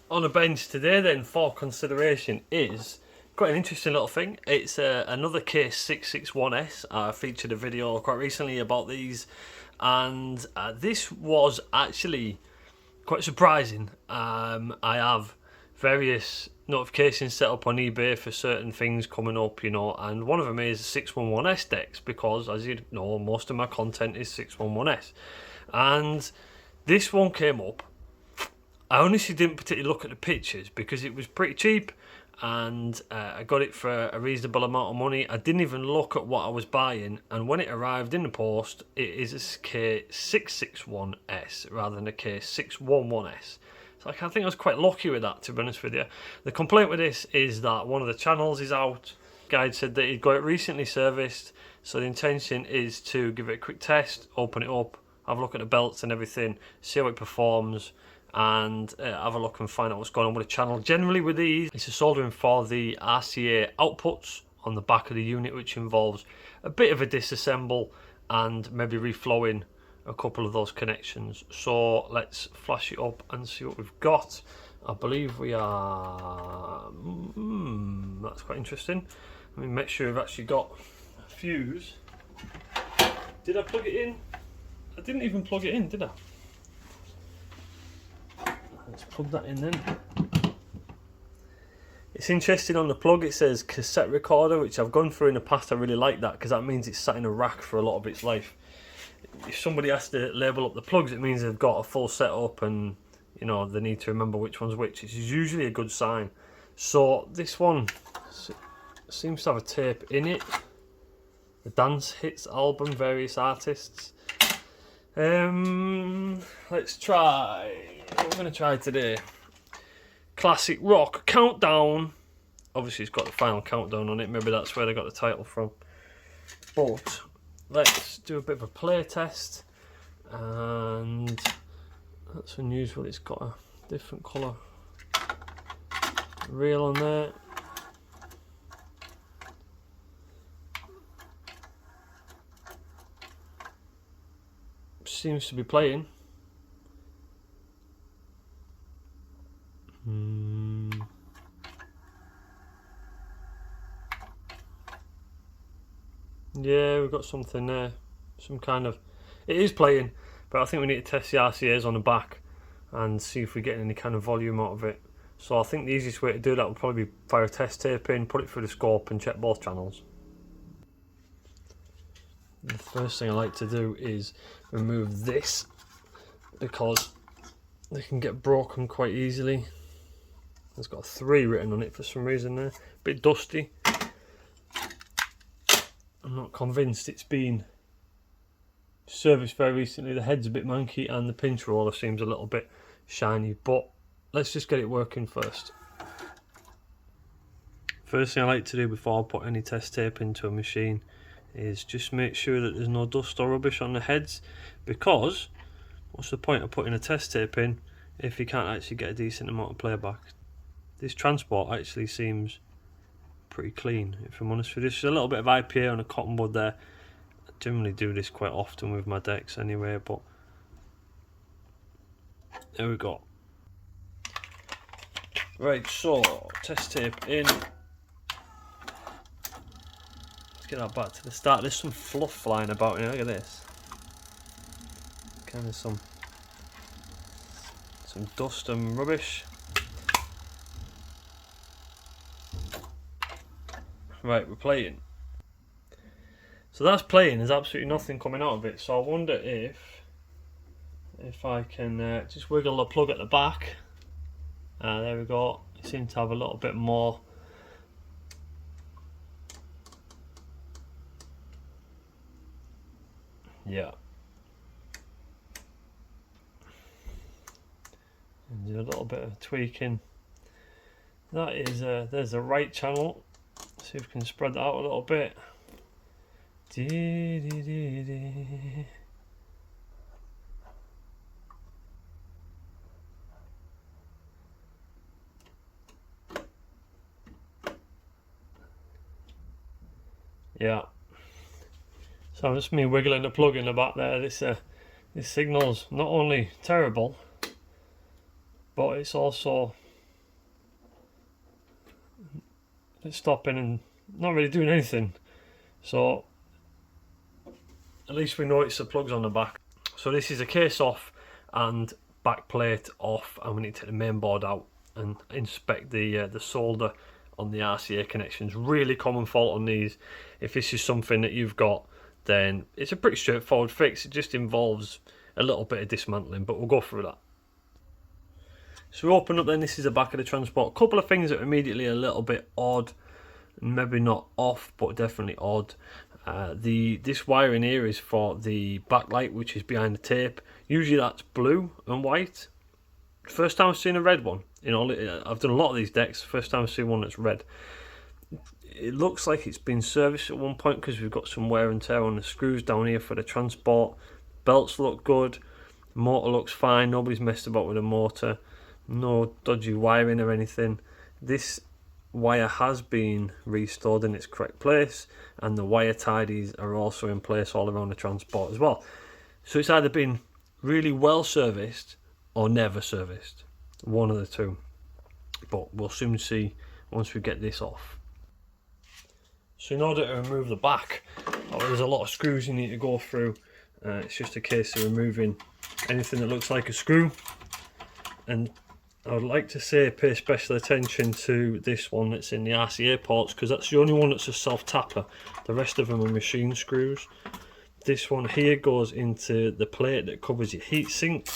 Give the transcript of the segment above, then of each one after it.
On a bench today then for consideration is quite an interesting little thing. It's another K661S. I featured a video quite recently about these, and this was actually quite surprising. I have various notifications set up on eBay for certain things coming up, you know, and one of them is 611S decks because, as you know, most of my content is 611S, and this one came up. I honestly didn't particularly look at the pictures because it was pretty cheap, and I got it for a reasonable amount of money. I didn't even look at what I was buying, and when it arrived in the post, it is a K661S rather than a K611S. So I think I was quite lucky with that, to be honest with you. The complaint with this is that one of the channels is out. Guide said that he'd got it recently serviced, so the intention is to give it a quick test, open it up, have a look at the belts and everything, see how it performs, and have a look and find out what's going on with the channel. Generally with these, it's a soldering for the RCA outputs on the back of the unit, which involves a bit of a disassemble and maybe reflowing a couple of those connections. So let's flash it up and see what we've got. I believe we are... that's quite interesting. Let me make sure we've actually got a fuse. Did I plug it in? I didn't even plug it in, did I? Let's plug that in then. It's interesting on the plug, it says cassette recorder, which I've gone through in the past. I really like that because that means it's sat in a rack for a lot of its life. If somebody has to label up the plugs, it means they've got a full setup and, you know, they need to remember which one's which. It's usually a good sign. So this one seems to have a tape in it. The Dance Hits album, various artists. Let's try. What we're going to try today. Classic Rock Countdown. Obviously it's got the Final Countdown on it. Maybe that's where they got the title from. But let's do a bit of a play test. And that's unusual. It's got a different colour reel on there. Seems to be playing. Yeah, we've got something there. Some kind of... It is playing, but I think we need to test the RCAs on the back and see if we get any kind of volume out of it. So I think the easiest way to do that would probably be fire a test tape in, put it through the scope and check both channels. The first thing I like to do is remove this because they can get broken quite easily. It's got 3 written on it for some reason there. A bit dusty. I'm not convinced it's been serviced very recently. The head's a bit manky and the pinch roller seems a little bit shiny, but let's just get it working first. First thing I like to do before I put any test tape into a machine is just make sure that there's no dust or rubbish on the heads, because what's the point of putting a test tape in if you can't actually get a decent amount of playback? This transport actually seems pretty clean, if I'm honest with you. There's a little bit of IPA on a cotton bud there. I generally do this quite often with my decks anyway, but there we go. Right, so test tape in. Get that back to the start. There's some fluff flying about here. Look at this. Kind of some dust and rubbish. Right, we're playing. So that's playing. There's absolutely nothing coming out of it. So I wonder if I can just wiggle the plug at the back. There we go. It seems to have a little bit more. Yeah. And do a little bit of tweaking. That is there's the right channel. See if we can spread that out a little bit. Yeah. So just me wiggling the plug in the back there. This signal's not only terrible, but it's also it's stopping and not really doing anything. So at least we know it's the plugs on the back. So this is a case off and back plate off, and we need to take the main board out and inspect the solder on the RCA connections. Really common fault on these. If this is something that you've got, then it's a pretty straightforward fix. It just involves a little bit of dismantling, but we'll go through that. So we open up then, this is the back of the transport. A couple of things that are immediately a little bit odd, maybe not off, but definitely odd. This wiring here is for the backlight, which is behind the tape. Usually that's blue and white. First time I've seen a red one. I've done a lot of these decks. First time I've seen one that's red. It looks like it's been serviced at one point because we've got some wear and tear on the screws down here for the transport. Belts look good. Motor looks fine. Nobody's messed about with the motor. No dodgy wiring or anything. This wire has been restored in its correct place, and the wire tidies are also in place all around the transport as well. So it's either been really well serviced or never serviced, one of the two, but we'll soon see once we get this off. So in order to remove the back, there's a lot of screws you need to go through. It's just a case of removing anything that looks like a screw, and I would like to say pay special attention to this one that's in the RCA ports, because that's the only one that's a self-tapper. The rest of them are machine screws. This one here goes into the plate that covers your heatsink,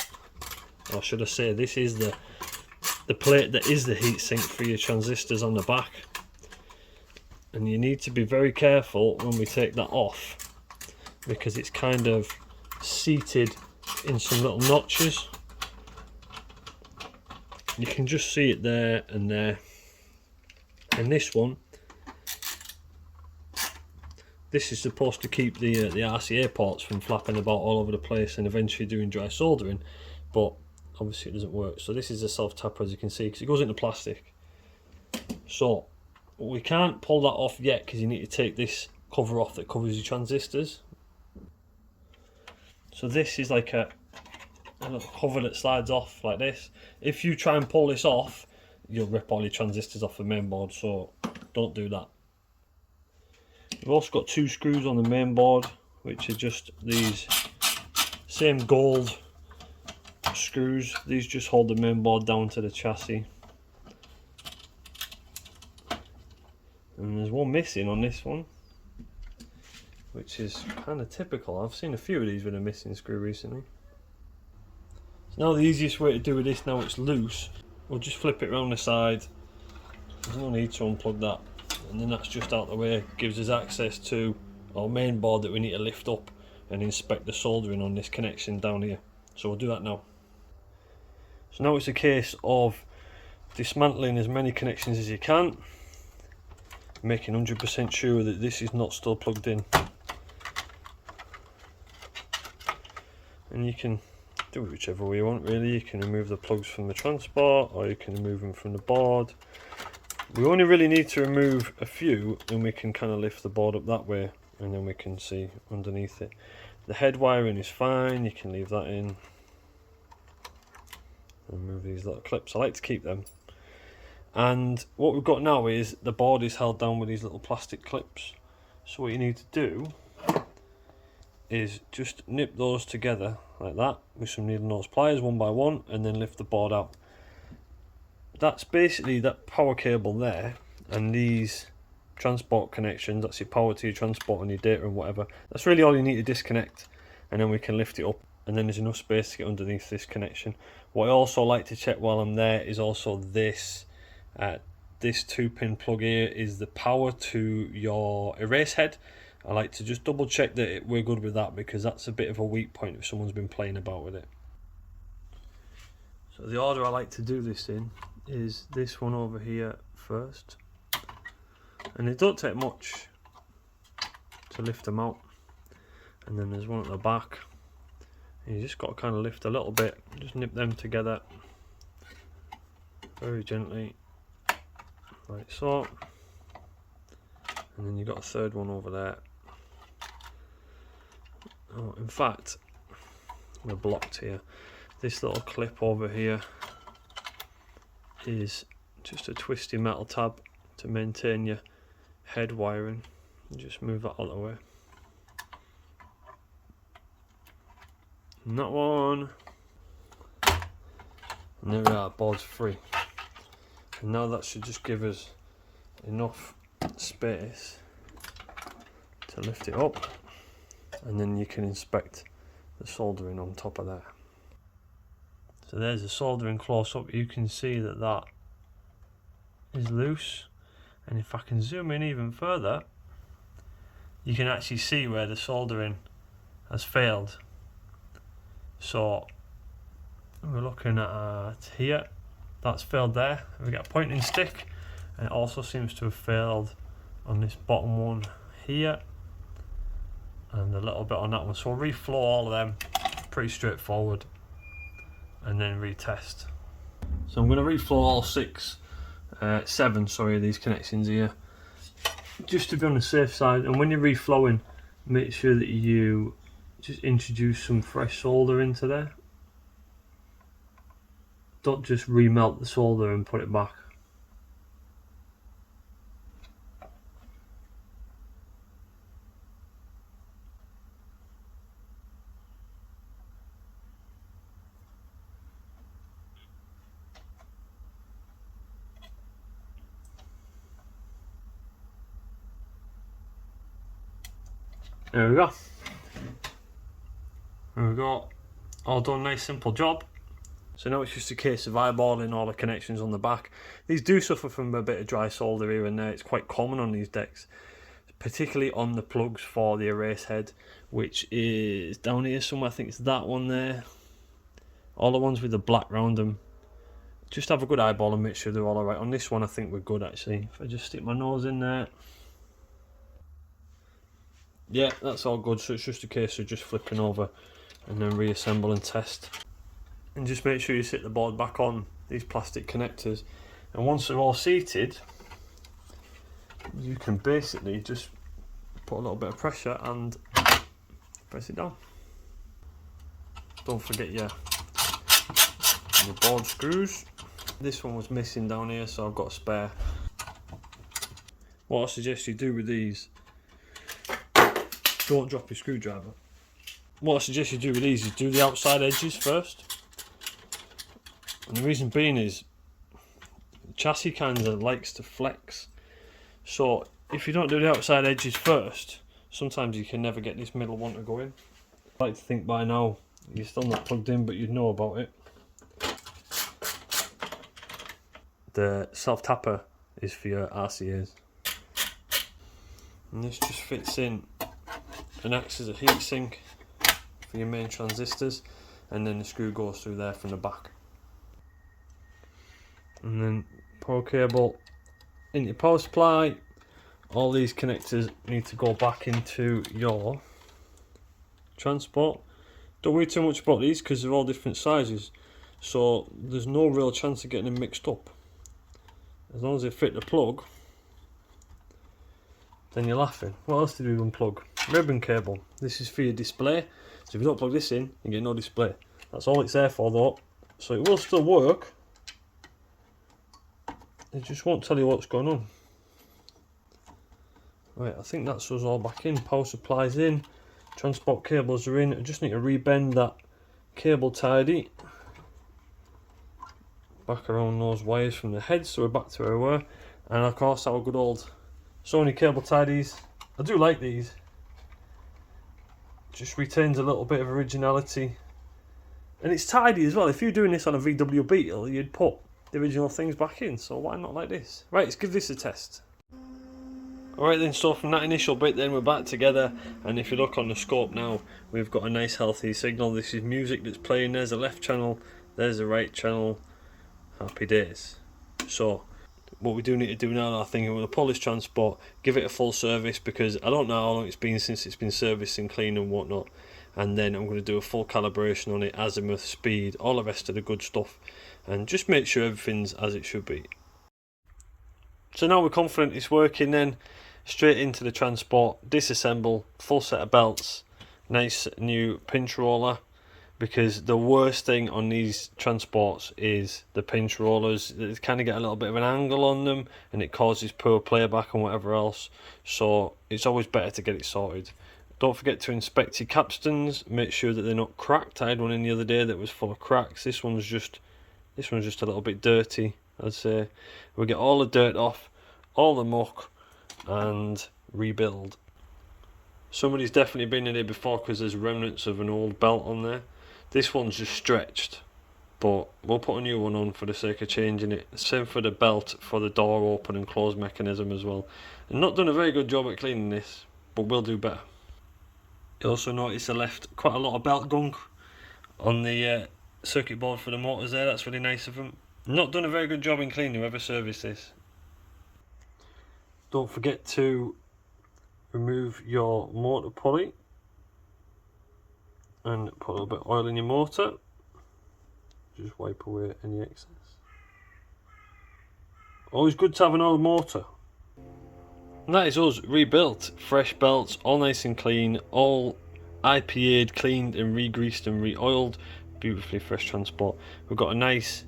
or should I say this is the plate that is the heatsink for your transistors on the back. And you need to be very careful when we take that off, because it's kind of seated in some little notches. You can just see it there and there. And this one, this is supposed to keep the RCA ports from flapping about all over the place and eventually doing dry soldering, but obviously it doesn't work. So this is a self-tapper, as you can see, because it goes into plastic. So we can't pull that off yet because you need to take this cover off that covers your transistors. So this is like a little cover that slides off like this. If you try and pull this off, you'll rip all your transistors off the main board, so don't do that. We've also got two screws on the main board, which are just these same gold screws. These just hold the main board down to the chassis. And there's one missing on this one, which is kind of typical. I've seen a few of these with a missing screw recently. So now the easiest way to do with this, now it's loose, we'll just flip it around the side. There's no need to unplug that, and then that's just out the way. Gives us access to our main board that we need to lift up and inspect the soldering on this connection down here. So we'll do that now. So now it's a case of dismantling as many connections as you can, making 100% sure that this is not still plugged in. And you can do it whichever way you want, really. You can remove the plugs from the transport, or you can remove them from the board. We only really need to remove a few, and we can kind of lift the board up that way, and then we can see underneath it. The head wiring is fine, you can leave that in. Remove these little clips, I like to keep them. And what we've got now is the board is held down with these little plastic clips. So what you need to do is just nip those together like that with some needle nose pliers, one by one, and then lift the board out. That's basically that power cable there, and these transport connections, that's your power to your transport and your data and whatever. That's really all you need to disconnect, and then we can lift it up, and then there's enough space to get underneath this connection. What I also like to check while I'm there is also this 2-pin plug here is the power to your erase head. I like to just double check that we're good with that, because that's a bit of a weak point if someone's been playing about with it. So the order I like to do this in is this one over here first, and it don't take much to lift them out, and then there's one at the back, and you just got to kind of lift a little bit, just nip them together very gently like so, and then you've got a third one over there. Oh, in fact, we're blocked here. This little clip over here is just a twisty metal tab to maintain your head wiring. Just move that out of the way. And that one. And there we are, board's free. And now that should just give us enough space to lift it up, and then you can inspect the soldering on top of there. So there's the soldering close up. You can see that that is loose, and if I can zoom in even further, you can actually see where the soldering has failed. So we're looking at here, that's failed there. We got a pointing stick, and it also seems to have failed on this bottom one here, and a little bit on that one. So we'll reflow all of them, pretty straightforward, and then retest. So I'm going to reflow all seven of these connections here, just to be on the safe side. And when you're reflowing, make sure that you just introduce some fresh solder into there. Don't just remelt the solder and put it back. There we go. There we go. All done, nice simple job. So now it's just a case of eyeballing all the connections on the back. These do suffer from a bit of dry solder here and there. It's quite common on these decks, particularly on the plugs for the erase head, which is down here somewhere. I think it's that one there. All the ones with the black round them. Just have a good eyeball and make sure they're all alright. On this one I think we're good actually. If I just stick my nose in there. Yeah, that's all good. So it's just a case of just flipping over and then reassemble and test. And just make sure you sit the board back on these plastic connectors, and once they're all seated, you can basically just put a little bit of pressure and press it down. Don't forget your board screws. This one was missing down here, so I've got a spare. What I suggest you do with these, don't drop your screwdriver. What I suggest you do with these is do the outside edges first. And the reason being is the chassis kind of likes to flex. So if you don't do the outside edges first, sometimes you can never get this middle one to go in. I like to think by now you're still not plugged in, but you'd know about it. The self-tapper is for your RCAs. And this just fits in and acts as a heatsink for your main transistors, and then the screw goes through there from the back. And then power cable into your power supply. All these connectors need to go back into your transport. Don't worry too much about these because they're all different sizes, so there's no real chance of getting them mixed up. As long as they fit the plug, then you're laughing. What else did we unplug? Ribbon cable. This is for your display, so if you don't plug this in, you get no display. That's all it's there for though, so it will still work. It just won't tell you what's going on. Right, I think that's us all back in. Power supplies in, transport cables are in. I just need to rebend that cable tidy back around those wires from the head, so we're back to where we were. And of course our good old Sony cable tidies. I do like these. Just retains a little bit of originality, and it's tidy as well. If you're doing this on a VW Beetle, you'd put the original things back in, so why not like this? Right, let's give this a test. Alright then, so from that initial bit then we're back together, and if you look on the scope now, we've got a nice healthy signal. This is music that's playing. There's the left channel, there's the right channel. Happy days. So what we do need to do now, I think, we're going to pull this transport, give it a full service, because I don't know how long it's been since it's been serviced and cleaned and whatnot, and then I'm going to do a full calibration on it, azimuth, speed, all the rest of the good stuff, and just make sure everything's as it should be. So now we're confident it's working, then straight into the transport, disassemble, full set of belts, nice new pinch roller, because the worst thing on these transports is the pinch rollers. They kind of get a little bit of an angle on them and it causes poor playback and whatever else, so it's always better to get it sorted. Don't forget to inspect your capstans, make sure that they're not cracked. I had one in the other day that was full of cracks. This one's just a little bit dirty, I'd say. We'll get all the dirt off, all the muck, and rebuild. Somebody's definitely been in here before because there's remnants of an old belt on there. This one's just stretched, but we'll put a new one on for the sake of changing it. Same for the belt for the door open and close mechanism as well. And not done a very good job at cleaning this, but we'll do better. You also notice I left quite a lot of belt gunk on the circuit board for the motors there. That's really nice of them. Not done a very good job in cleaning, whoever serviced this. Don't forget to remove your motor pulley and put a little bit of oil in your motor. Just wipe away any excess. Always good to have an old motor. And that is us rebuilt. Fresh belts, all nice and clean, all IPA'd, cleaned and re-greased and re-oiled. Beautifully fresh transport. We've got a nice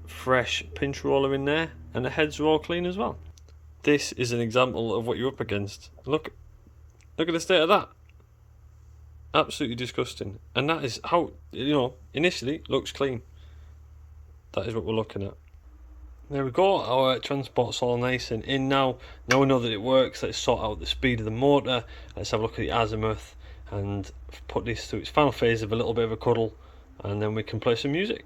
fresh pinch roller in there and the heads are all clean as well. This is an example of what you're up against. Look at the state of that. Absolutely disgusting. And that is how, initially looks clean. That is what we're looking at. There we go, our transport's all nice and in now. Now we know that it works, let's sort out the speed of the motor. Let's have a look at the azimuth and put this through its final phase of a little bit of a cuddle, and then we can play some music.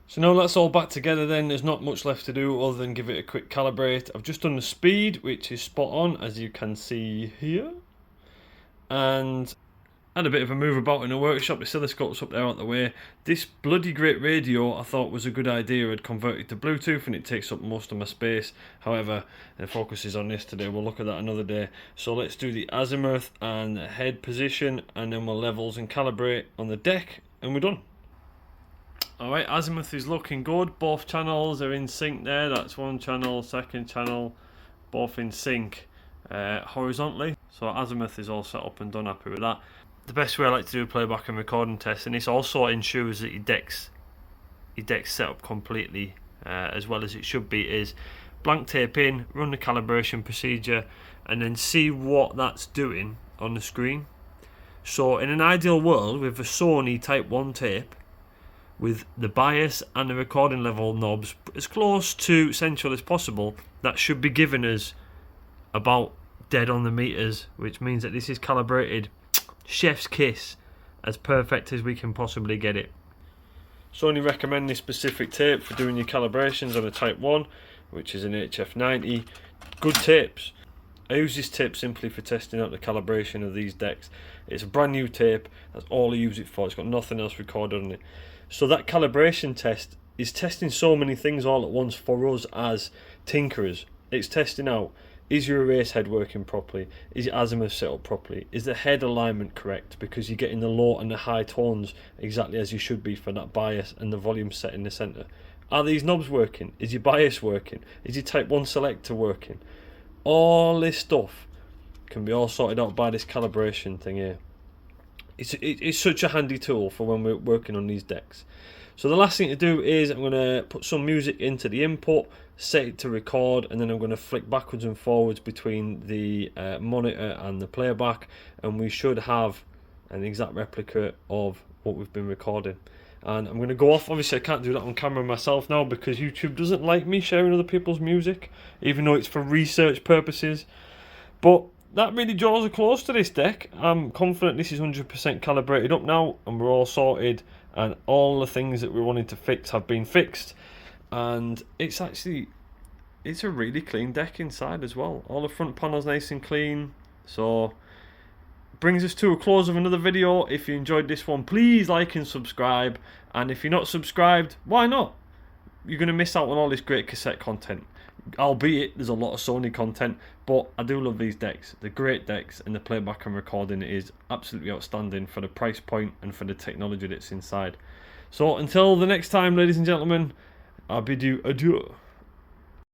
So now that's all back together then. There's not much left to do other than give it a quick calibrate. I've just done the speed, which is spot on, as you can see here. And had a bit of a move about in the workshop. The oscilloscope's up there out the way. This bloody great radio I thought was a good idea. I'd converted to Bluetooth and it takes up most of my space. However, the focus is on this today. We'll look at that another day. So let's do the azimuth and the head position, and then we'll levels and calibrate on the deck, and we're done. Alright, azimuth is looking good. Both channels are in sync there. That's one channel, second channel, both in sync horizontally. So azimuth is all set up and done. Happy with that. The best way I like to do playback and recording tests, and this also ensures that your deck's set up completely as well as it should be, is blank tape in, run the calibration procedure, and then see what that's doing on the screen. So in an ideal world with a Sony Type 1 tape, with the bias and the recording level knobs as close to central as possible, that should be giving us about dead on the meters, which means that this is calibrated chef's kiss, as perfect as we can possibly get it. Sony recommend this specific tape for doing your calibrations on a Type 1, which is an HF90. Good tapes. I use this tape simply for testing out the calibration of these decks. It's a brand new tape, that's all I use it for. It's got nothing else recorded on it. So that calibration test is testing so many things all at once for us as tinkerers. It's testing out, is your erase head working properly? Is your azimuth set up properly? Is the head alignment correct? Because you're getting the low and the high tones exactly as you should be for that bias and the volume set in the centre. Are these knobs working? Is your bias working? Is your Type 1 selector working? All this stuff can be all sorted out by this calibration thing here. It's such a handy tool for when we're working on these decks. So the last thing to do is I'm going to put some music into the input, set it to record, and then I'm going to flick backwards and forwards between the monitor and the playback, and we should have an exact replica of what we've been recording. And I'm going to go off. Obviously I can't do that on camera myself now because YouTube doesn't like me sharing other people's music, even though it's for research purposes. But that really draws a close to this deck. I'm confident this is 100% calibrated up now and we're all sorted, and all the things that we wanted to fix have been fixed, and it's a really clean deck inside as well. All the front panels nice and clean. So brings us to a close of another video. If you enjoyed this one, please like and subscribe, and if you're not subscribed, why not? You're going to miss out on all this great cassette content, albeit there's a lot of Sony content, but I do love these decks. They're great decks, and the playback and recording is absolutely outstanding for the price point and for the technology that's inside. So until the next time, ladies and gentlemen, I bid you adieu.